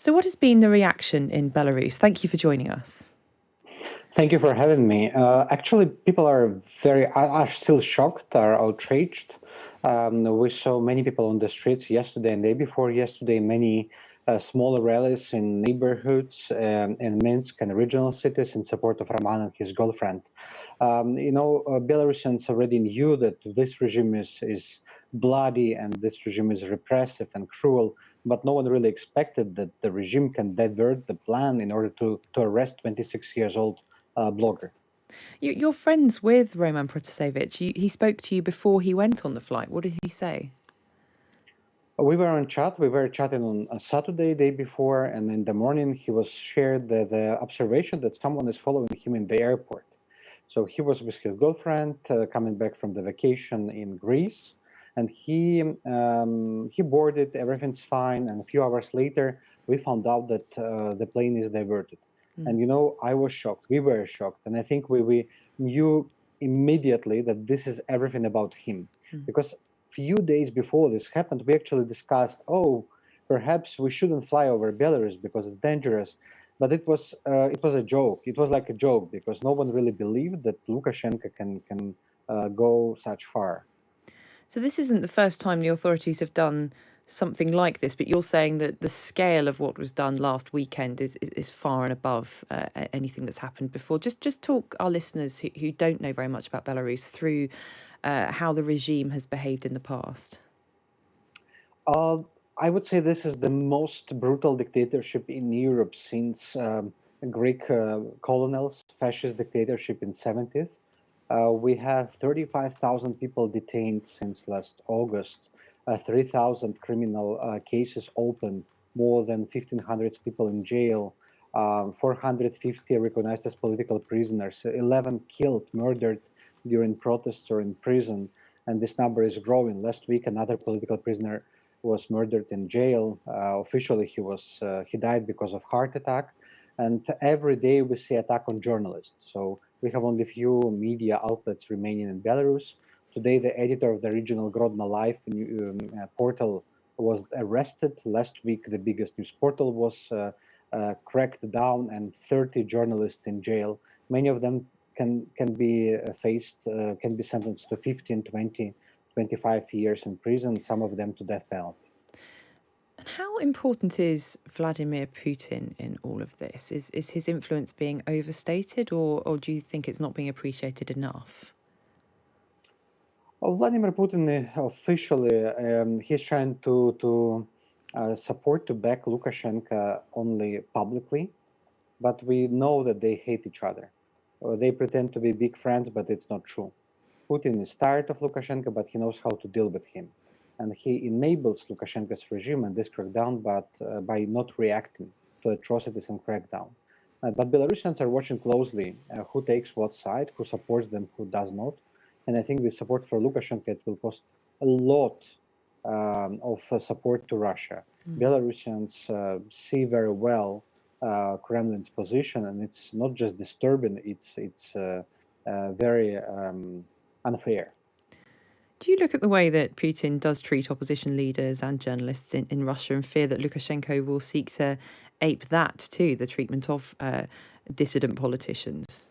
So what has been the reaction in Belarus? Thank you for joining us. Thank you for having me. Actually, people are still shocked, are outraged. We saw many people on the streets yesterday and day before yesterday, many smaller rallies in neighborhoods in Minsk and regional cities in support of Roman and his girlfriend. Belarusians already knew that this regime is bloody and this regime is repressive and cruel, but no one really expected that the regime can divert the plan in order to arrest 26 years old blogger. You're friends with Roman Protasevich. He spoke to you before he went on the flight. What did he say? We were on chat. We were chatting on a Saturday, day before, and in the morning he was shared the observation that someone is following him in the airport. So he was with his girlfriend coming back from the vacation in Greece, and he boarded. Everything's fine, and a few hours later, we found out that the plane is diverted. And I was shocked. We were shocked, and I think we knew immediately that this is everything about him, because few days before this happened, we actually discussed, perhaps we shouldn't fly over Belarus because it's dangerous. But it was a joke. It was like a joke because no one really believed that Lukashenko can go such far. So this isn't the first time the authorities have done something like this, but you're saying that the scale of what was done last weekend is far and above anything that's happened before. Just talk our listeners who don't know very much about Belarus through how the regime has behaved in the past. I would say this is the most brutal dictatorship in Europe since Greek colonials, fascist dictatorship in 70th. We have 35,000 people detained since last August, 3,000 criminal cases open, more than 1,500 people in jail, 450 recognized as political prisoners, 11 killed, murdered during protests or in prison, and this number is growing. Last week, another political prisoner was murdered in jail. Officially, he died because of heart attack. And every day we see attack on journalists. So we have only few media outlets remaining in Belarus. Today, the editor of the regional Grodno Life portal was arrested. Last week, the biggest news portal was cracked down, and 30 journalists in jail. Many of them can be sentenced to 15, 20, 25 years in prison, some of them to death penalty. And how important is Vladimir Putin in all of this? Is his influence being overstated, or do you think it's not being appreciated enough? Well, Vladimir Putin officially he's trying to support, to back Lukashenko only publicly, but we know that they hate each other. They pretend to be big friends, but it's not true. Putin is tired of Lukashenko, but he knows how to deal with him. And he enables Lukashenko's regime and this crackdown, but by not reacting to atrocities and crackdown. But Belarusians are watching closely who takes what side, who supports them, who does not. And I think the support for Lukashenko, it will cost a lot of support to Russia. Belarusians see very well Kremlin's position, and it's not just disturbing; it's very unfair. Do you look at the way that Putin does treat opposition leaders and journalists in Russia and fear that Lukashenko will seek to ape that too, the treatment of dissident politicians?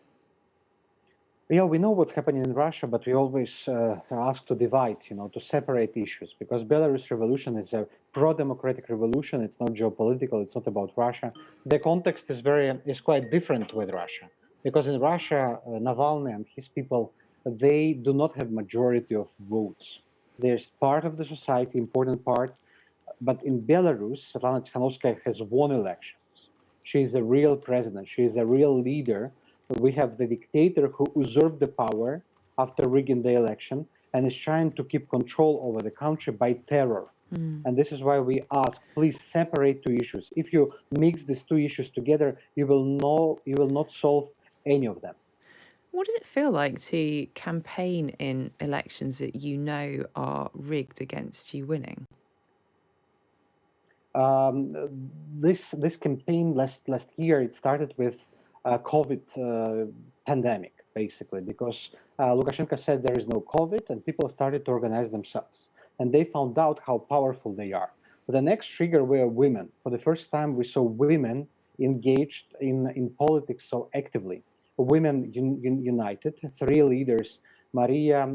Yeah, we know what's happening in Russia, but we always ask to divide, to separate issues, because Belarus revolution is a pro-democratic revolution. It's not geopolitical. It's not about Russia. The context is quite different with Russia, because in Russia, Navalny and his people, they do not have majority of votes. There's part of the society, important part, but in Belarus, Sviatlana Tsikhanouskaya has won elections. She is a real president. She is a real leader. We have the dictator who usurped the power after rigging the election and is trying to keep control over the country by terror. And this is why we ask, please separate two issues. If you mix these two issues together, you will not solve any of them. What does it feel like to campaign in elections that you know are rigged against you winning? This campaign last year, it started with COVID pandemic, basically, because Lukashenko said there is no COVID, and people started to organize themselves, and they found out how powerful they are. The next trigger were women. For the first time, we saw women engaged in politics so actively. Women united. Three leaders, Maria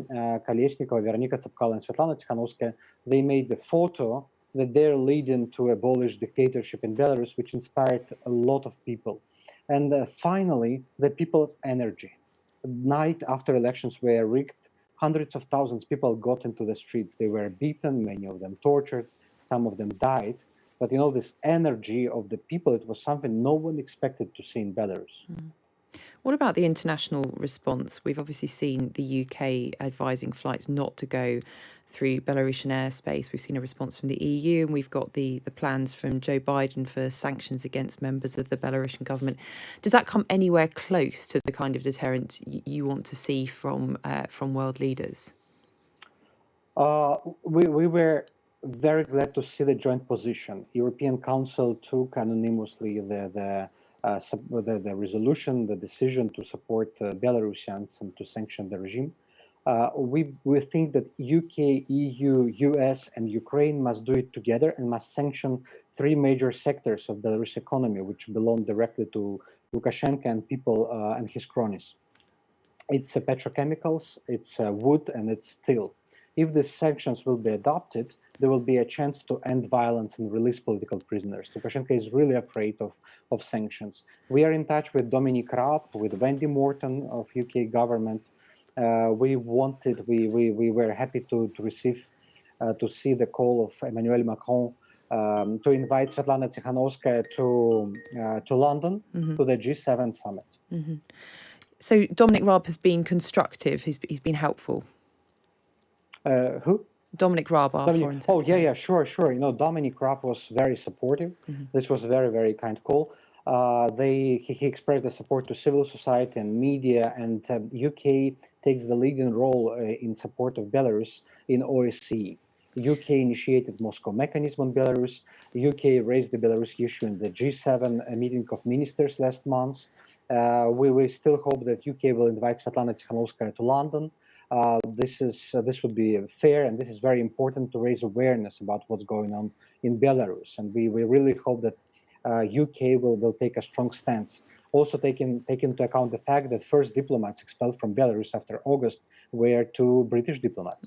Kolesnikova, Veronika Tsapkala, and Sviatlana Tsikhanouskaya, they made the photo that they're leading to abolish dictatorship in Belarus, which inspired a lot of people. And finally, the people's energy. Night after elections were rigged, hundreds of thousands of people got into the streets. They were beaten, many of them tortured, some of them died. But this energy of the people, it was something no one expected to see in Belarus. What about the international response? We've obviously seen the UK advising flights not to go through Belarusian airspace. We've seen a response from the EU, and we've got the plans from Joe Biden for sanctions against members of the Belarusian government. Does that come anywhere close to the kind of deterrent you want to see from world leaders? We were very glad to see the joint position. European Council took anonymously the resolution, the decision to support Belarusians and to sanction the regime. We think that UK, EU, US, and Ukraine must do it together and must sanction three major sectors of Belarus economy, which belong directly to Lukashenko and people and his cronies. It's petrochemicals, it's wood, and it's steel. If these sanctions will be adopted, there will be a chance to end violence and release political prisoners. Lukashenko is really afraid of sanctions. We are in touch with Dominic Raab, with Wendy Morton of UK government. We were happy to receive, to see the call of Emmanuel Macron to invite Sviatlana Tsikhanouskaya to London, to the G7 summit. So Dominic Raab has been constructive. He's been helpful. Who? Dominic Raab, our foreign secretary. Yeah, sure. Dominic Raab was very supportive. This was a very, very kind call. He expressed the support to civil society and media, and UK takes the leading role in support of Belarus in OSCE. UK initiated Moscow mechanism on Belarus. UK raised the Belarus issue in the G7 meeting of ministers last month. We still hope that UK will invite Sviatlana Tsikhanouskaya to London. This would be fair, and this is very important to raise awareness about what's going on in Belarus. And we really hope that UK will take a strong stance. Also take into account the fact that first diplomats expelled from Belarus after August were two British diplomats.